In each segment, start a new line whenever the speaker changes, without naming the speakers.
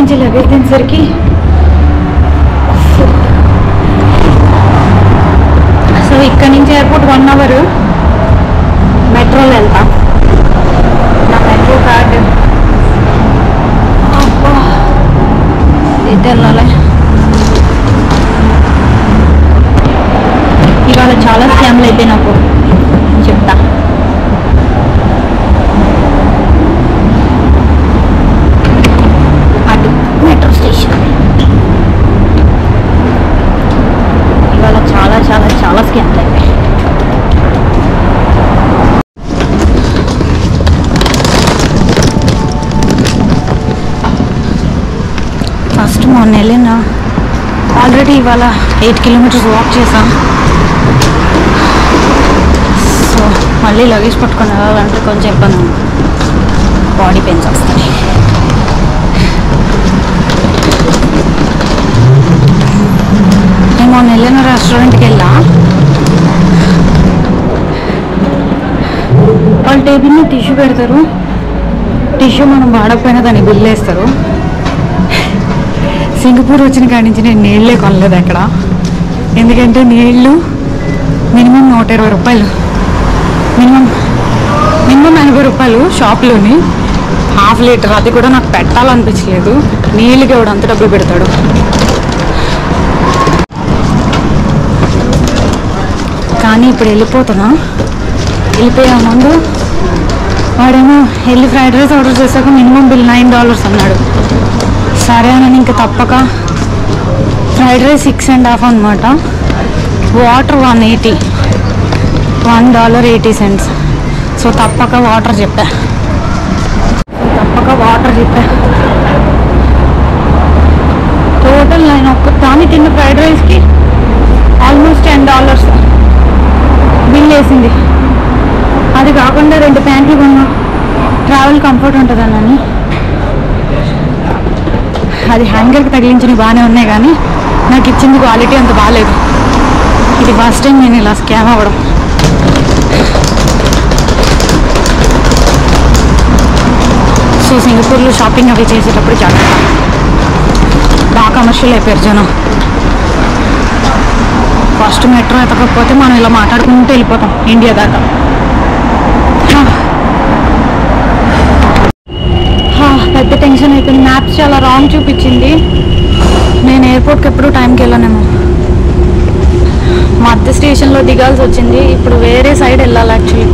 నుంచి luggage దించేసరికి so ఇక్కడ నుంచి ఎయిర్పోర్ట్ 1 అవర్ మెట్రోలో వెళ్తా. నా మెట్రో కార్డు అయితే వెళ్ళాలి. ఇవాళ చాలా స్కామ్లు అయితే నాకు చెప్తా. అటు మెట్రో స్టేషన్ ఇవాళ చాలా చాలా చాలా స్కామ్లు అయితే. ఫస్ట్ మొన్న వెళ్ళిన ఆల్రెడీ ఇవాళ 8 కిలోమీటర్స్ వాక్ చేసాం. సో మళ్ళీ లగేజ్ పట్టుకొని వెళ్ళాలంటే కొంచెం ఇబ్బంది ఉంది, బాడీ పెయిన్స్ వస్తాయి. నేను మొన్న వెళ్ళిన రెస్టారెంట్కి వెళ్ళా, వాళ్ళు టేబుల్ మీద టిష్యూ పెడతారు, టిష్యూ మనం వాడకపోయినా దాన్ని బిల్ వేస్తారు. సింగపూర్ వచ్చిన కాడి నుంచి నేను నీళ్ళే కొనలేదు అక్కడ, ఎందుకంటే నీళ్ళు మినిమం 120 రూపాయలు, మినిమం 80 రూపాయలు షాప్లోని. ½ లీటర్, అది కూడా నాకు పెట్టాలనిపించలేదు. నీళ్ళకి ఎవడు అంత డబ్బులు పెడతాడు. కానీ ఇప్పుడు వెళ్ళిపోతున్నా. వెళ్ళిపోయే ముందు వాడేమో వెళ్ళి ఫ్రైడ్ రైస్ ఆర్డర్ చేశాక మినిమం బిల్ $9 అన్నాడు. సరే అని ఇంకా తప్పక ఫ్రైడ్ రైస్ 6.5 అనమాట, వాటర్ 180, $1.80. సో తప్పక వాటర్ చెప్పా. టోటల్ నేను ఒక్క దాన్ని తిన్న ఫ్రైడ్ రైస్కి ఆల్మోస్ట్ $10 బిల్ వేసింది. అది కాకుండా 2 ప్యాంట్లు కొన్నా, ట్రావెల్ కంఫర్ట్ ఉంటుందని. అది హ్యాంగర్కి తగిలించినవి బాగానే ఉన్నాయి, కానీ నాకు ఇచ్చింది క్వాలిటీ అంత బాగాలేదు. ఇది ఫస్ట్ టైం నేను ఇలా స్కామ్ అవ్వడం. సో సింగపూర్లో షాపింగ్ అవి చేసేటప్పుడు జాగ్రత్త, బాగా కమర్షియల్ అయిపోయారు జనం. ఫస్ట్ మెట్రో ఎత్తకపోతే మనం ఇలా మాట్లాడుకుంటూ వెళ్ళిపోతాం ఇండియా దాకా. పెద్ద టెన్షన్ అయిపోయింది. మ్యాప్స్ చాలా రాంగ్ చూపించింది. నేను ఎయిర్పోర్ట్కి ఎప్పుడు టైంకి వెళ్ళానేమో. మధ్య స్టేషన్లో దిగాల్సి వచ్చింది. ఇప్పుడు వేరే సైడ్ వెళ్ళాలి యాక్చువల్లీ.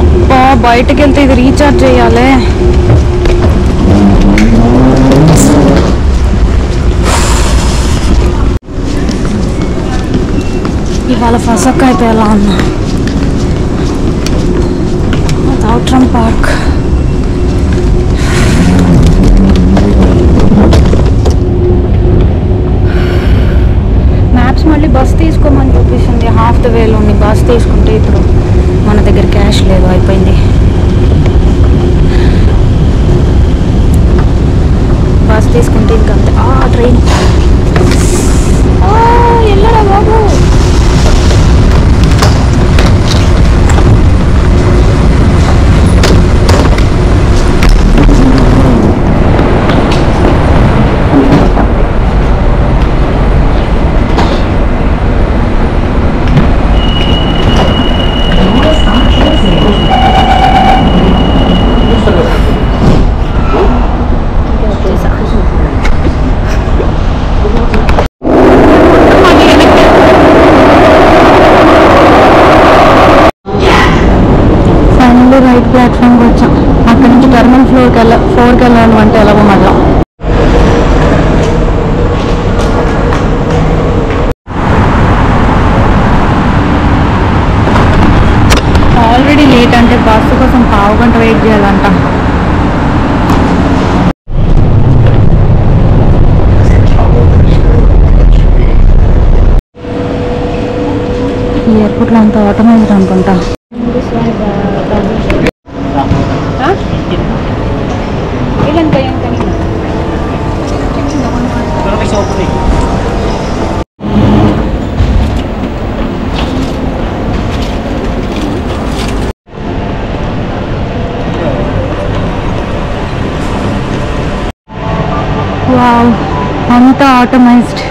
అబ్బా, బయటకు వెళ్తే ఇది రీఛార్జ్ చేయాలి. ఇవాళ ఫసక్ అయిపోయేలా ఉన్నా. అవుట్రమ్ పార్క్ మ్యాప్స్ మళ్ళీ బస్ తీసుకోమని చూపిస్తుంది. హాఫ్ ద వేలో ఉంది. బస్ తీసుకుంటే ఇప్పుడు మన దగ్గర క్యాష్ లేదు, అయిపోయింది. బస్ తీసుకుంటే ఇంకంతే. ట్రైన్ వెళ్ళరా బాబు. రైట్ ప్లాట్ఫామ్కి వచ్చాం. అక్కడి నుంచి టెర్మినల్ 4కి వెళ్ళాలి అంటే ఎలాగో మళ్ళా. ఆల్రెడీ లేట్ అంటే బస్సు కోసం ½ గంట వెయిట్ చేయాలంట. ఈ ఎయిర్పోర్ట్లో అంతా ఆటోమేటిక్ అనుకుంటా. వావ్, అంతా ఆటోమైజ్డ్.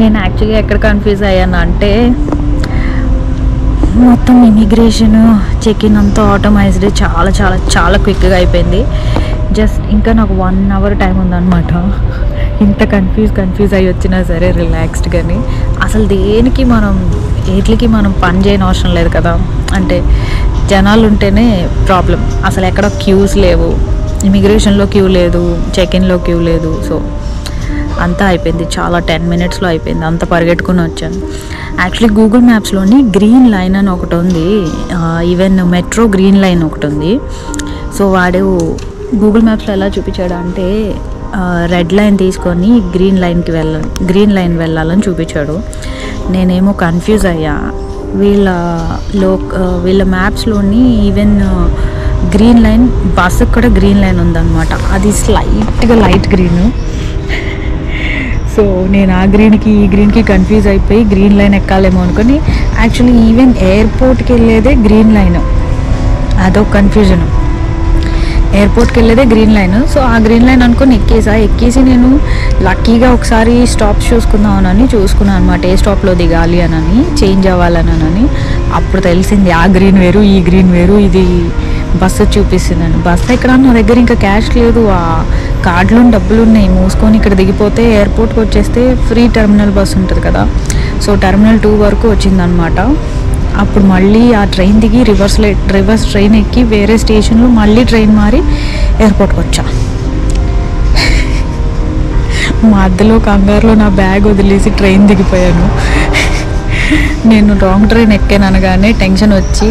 నేను యాక్చువల్గా ఎక్కడ కన్ఫ్యూజ్ అయ్యాను అంటే మొత్తం ఇమిగ్రేషన్ చెక్ ఇన్ అంతా ఆటోమైజ్డ్, చాలా చాలా చాలా క్విక్గా అయిపోయింది. జస్ట్ ఇంకా నాకు 1 అవర్ టైం ఉందన్నమాట. ఇంత కన్ఫ్యూజ్ అయ్యి వచ్చినా సరే రిలాక్స్డ్. కానీ అసలు దేనికి వీటికి మనం పని చేయని అవసరం లేదు కదా. అంటే జనాలు ఉంటేనే ప్రాబ్లం. అసలు ఎక్కడ క్యూస్ లేవు, ఇమిగ్రేషన్లో క్యూ లేదు, చెక్ ఇన్లో క్యూ లేదు. సో అంతా అయిపోయింది, చాలా 10 మినిట్స్లో అయిపోయింది. అంత పరిగెట్టుకుని వచ్చాను. యాక్చువల్లీ గూగుల్ మ్యాప్స్లోని గ్రీన్ లైన్ అని ఒకటి ఉంది, ఈవెన్ మెట్రో గ్రీన్ లైన్ ఒకటి ఉంది. సో వాడు గూగుల్ మ్యాప్స్లో ఎలా చూపించాడు అంటే రెడ్ లైన్ తీసుకొని గ్రీన్ లైన్ వెళ్ళాలని చూపించాడు. నేనేమో కన్ఫ్యూజ్ అయ్యా. వీళ్ళ మ్యాప్స్లోని ఈవెన్ గ్రీన్ లైన్, బస్సుకు కూడా గ్రీన్ లైన్ ఉందన్నమాట. అది స్లైట్గా లైట్ గ్రీన్. సో నేను ఆ గ్రీన్కి ఈ గ్రీన్కి కన్ఫ్యూజ్ అయిపోయి గ్రీన్ లైన్ ఎక్కాలేమో అనుకుని, యాక్చువల్లీ ఈవెన్ ఎయిర్పోర్ట్కి వెళ్ళేదే గ్రీన్ లైన్. అదొక కన్ఫ్యూజన్. ఎయిర్పోర్ట్కి వెళ్ళేదే గ్రీన్ లైన్. సో ఆ గ్రీన్ లైన్ అనుకుని ఎక్కేసి నేను లక్కీగా ఒకసారి స్టాప్స్ చూసుకున్నాను అనమాట. ఏ స్టాప్లో దిగాలి అని, చేంజ్ అవ్వాలని. అప్పుడు తెలిసింది ఆ గ్రీన్ వేరు, ఈ గ్రీన్ వేరు. ఇది బస్సు చూపిస్తుందండి. బస్సు ఎక్కడ నా దగ్గర ఇంకా క్యాష్ లేదు, ఆ కార్డులో డబ్బులు ఉన్నాయి. మూసుకొని ఇక్కడ దిగిపోతే ఎయిర్పోర్ట్కి వచ్చేస్తే ఫ్రీ టెర్మినల్ బస్సు ఉంటుంది కదా. సో టెర్మినల్ 2 వరకు వచ్చిందనమాట. అప్పుడు మళ్ళీ ఆ ట్రైన్ దిగి రివర్స్ ట్రైన్ ఎక్కి వేరే స్టేషన్లో మళ్ళీ ట్రైన్ మారి ఎయిర్పోర్ట్కి వచ్చా. మధ్యలో కంగారులో నా బ్యాగ్ వదిలేసి ట్రైన్ దిగిపోయాను. నేను రాంగ్ ట్రైన్ ఎక్కాను అనగానే టెన్షన్ వచ్చి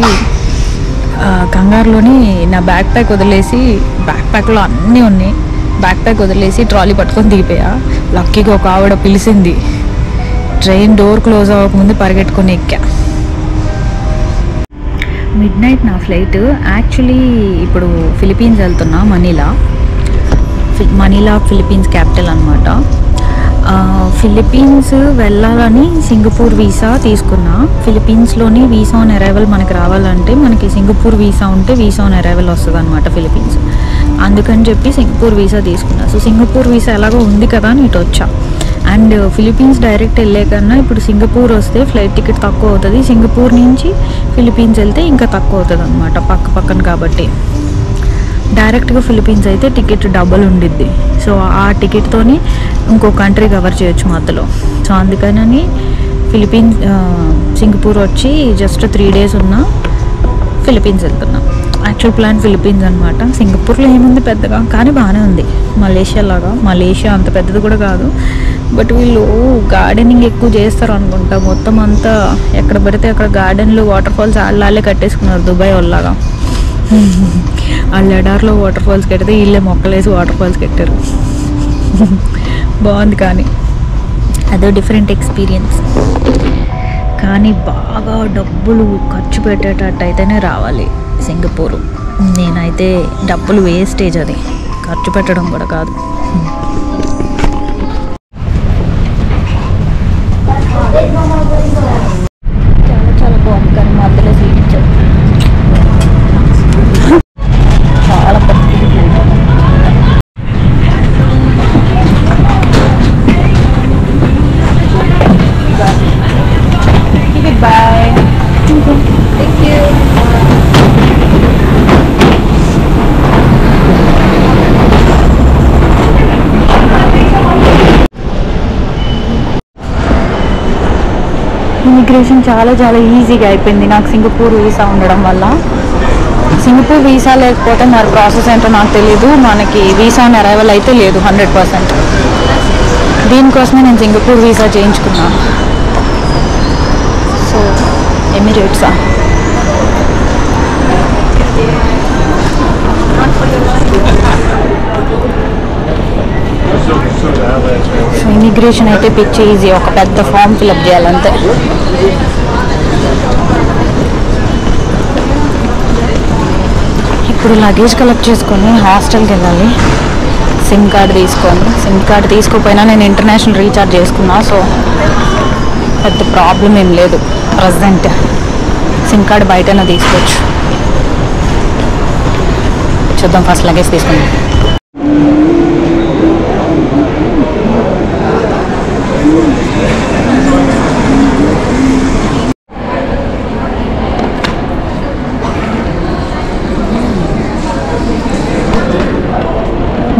కంగారులోని నా బ్యాక్ ప్యాక్ వదిలేసి, బ్యాక్ ప్యాక్లో అన్నీ ఉన్నాయి, బ్యాక్ ప్యాక్ వదిలేసి ట్రాలీ పట్టుకొని దిగిపోయా. లక్కీగా ఒక ఆవిడ పిలిచింది. ట్రైన్ డోర్ క్లోజ్ అవ్వకముందు పరిగెట్టుకొని ఎక్కా. మిడ్నైట్ నా ఫ్లైట్. యాక్చువల్లీ ఇప్పుడు ఫిలిప్పీన్స్ వెళ్తున్నా, మనీలా ఫిలిప్పీన్స్ క్యాపిటల్ అనమాట. ఫిలిప్పీన్స్ వెళ్ళాలని సింగపూర్ వీసా తీసుకున్నా. ఫిలిప్పీన్స్లోని వీసా ఆన్ అరైవల్ మనకి రావాలంటే మనకి సింగపూర్ వీసా ఉంటే వీసా ఆన్ అరైవల్ వస్తుంది అనమాట ఫిలిప్పీన్స్. అందుకని చెప్పి సింగపూర్ వీసా తీసుకున్నా. సో సింగపూర్ వీసా ఎలాగో ఉంది కదా అని ఇటు వచ్చా. అండ్ ఫిలిప్పీన్స్ డైరెక్ట్ వెళ్ళే కన్నా ఇప్పుడు సింగపూర్ వస్తే ఫ్లైట్ టికెట్ తక్కువ అవుతుంది. సింగపూర్ నుంచి ఫిలిప్పీన్స్ వెళ్తే ఇంకా తక్కువ అవుతుంది అనమాట, పక్కన కాబట్టి. డైరెక్ట్గా ఫిలిప్పీన్స్ అయితే టికెట్ డబుల్ ఉండిద్ది. సో ఆ టికెట్తోని ఇంకో కంట్రీ కవర్ చేయొచ్చు మధ్యలో. సో అందుకని సింగపూర్ వచ్చి జస్ట్ 3 days ఉన్నా ఫిలిప్పీన్స్ వెళ్తున్నాం. యాక్చువల్ ప్లాన్ ఫిలిప్పీన్స్ అనమాట. సింగపూర్లో ఏముంది పెద్దగా, కానీ బాగానే ఉంది. మలేషియా అంత పెద్దది కూడా కాదు. బట్ వీళ్ళు గార్డెనింగ్ ఎక్కువ చేస్తారు అనుకుంటా. మొత్తం అంతా ఎక్కడ పడితే అక్కడ గార్డెన్లు, వాటర్ ఫాల్స్ వాళ్ళే కట్టేసుకున్నారు దుబాయ్ వాళ్ళలాగా. ఆ లడార్లో వాటర్ ఫాల్స్ కడితే వీళ్ళే మొక్కలేసి వాటర్ ఫాల్స్ కట్టారు. బాగుంది, కానీ అదో డిఫరెంట్ ఎక్స్పీరియన్స్. కానీ బాగా డబ్బులు ఖర్చు పెట్టేటట్టు అయితేనే రావాలి సింగపూరు. నేనైతే డబ్బులు వేస్టేజ్, అది ఖర్చు పెట్టడం కూడా కాదు. చాలా చాలా బాగుంది, కానీ మధ్యలో సీట్ ఇచ్చారు. చాలా పెద్దది బాయ్. Thank you. ఇమిగ్రేషన్ చాలా చాలా ఈజీగా అయిపోయింది నాకు సింగపూర్ వీసా ఉండడం వల్ల. సింగపూర్ వీసా లేకపోతే మరి ప్రాసెస్ ఏంటో నాకు తెలీదు. మనకి వీసా ఆన్ అరైవల్ అయితే లేదు 100%. దీనికోసమే నేను సింగపూర్ వీసా చేయించుకున్నాను. సో ఎమిరేట్సా, సో ఇమిగ్రేషన్ అయితే పిచ్చి ఈజీ. ఒక పెద్ద ఫామ్ ఫిలప్ చేయాలంతే. ఇప్పుడు లగేజ్ కలెక్ట్ చేసుకొని హాస్టల్కి వెళ్ళాలి. సిమ్ కార్డ్ తీసుకోండి. సిమ్ కార్డ్ తీసుకోకపోయినా నేను ఇంటర్నేషనల్ రీఛార్జ్ చేసుకున్నా, సో పెద్ద ప్రాబ్లం ఏం లేదు. ప్రజెంట్ సిమ్ కార్డ్ బయటనే తీసుకోవచ్చు. చూద్దాం, ఫస్ట్ లగేజ్ తీసుకుందాం.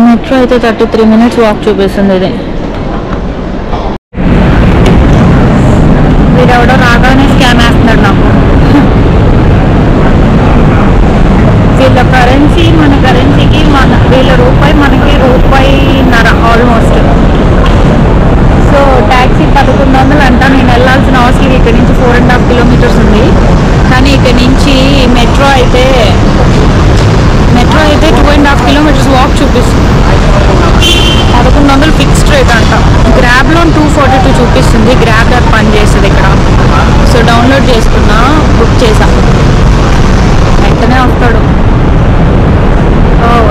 మెట్రో అయితే 33 minutes వాక్ చూపిస్తుంది. ఇది వీడెవడో రాగానే స్కామ్ వేస్తున్నాడు నాకు. వీళ్ళ కరెన్సీ మన కరెన్సీకి వీళ్ళ రూపాయి మనకి రూపాయిన్నర ఆల్మోస్ట్. సో ట్యాక్సీ 1100 అంట. నేను వెళ్ళాల్సిన అవసరం ఇక్కడ నుంచి 4.5 kilometers ఉంది. కానీ ఇక్కడ నుంచి మెట్రో అయితే 2.5 kilometers వాక్ చూపిస్తుంది. 1100 ఫిక్స్డ్ రేట్ అంట. గ్రాబ్లో 242 చూపిస్తుంది. గ్రాబ్ యాప్ పనిచేస్తుంది ఇక్కడ. సో డౌన్లోడ్ చేసుకున్నా, బుక్ చేసా. వెంటనే వస్తాడు.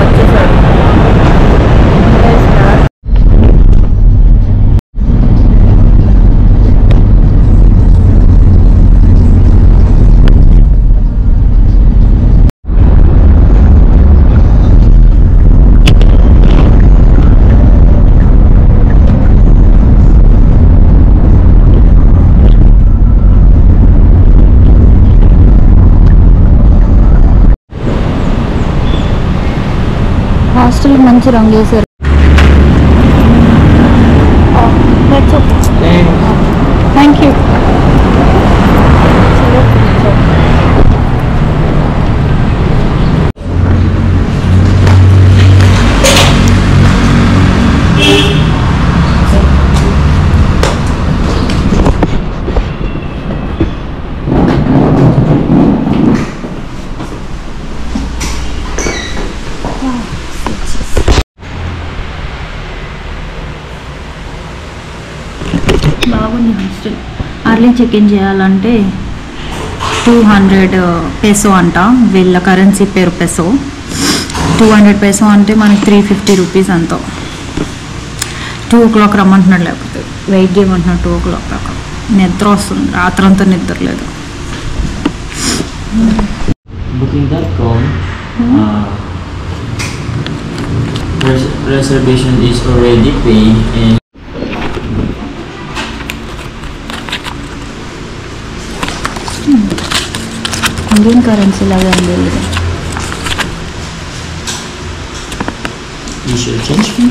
వచ్చేసాడు. హాస్టల్ మంచి రంగు వేశారు. Thank you. బాగుంది హాస్టల్. అర్లీ చెక్ ఇన్ చేయాలంటే 200 peso అంట. వీళ్ళ కరెన్సీ పేరు పెసో. 200 peso అంటే మనకి 350 rupees అంతా. 2 o'clock రమ్మంటున్నాడు, లేకపోతే వెయిట్ చేయమంటున్నాడు 2 o'clock దాకా. నిద్ర వస్తుంది, రాత్రంతా నిద్ర లేదు.
Booking.com reservation is already paid and
Indian currency లాగా ఉంది.
you should change me.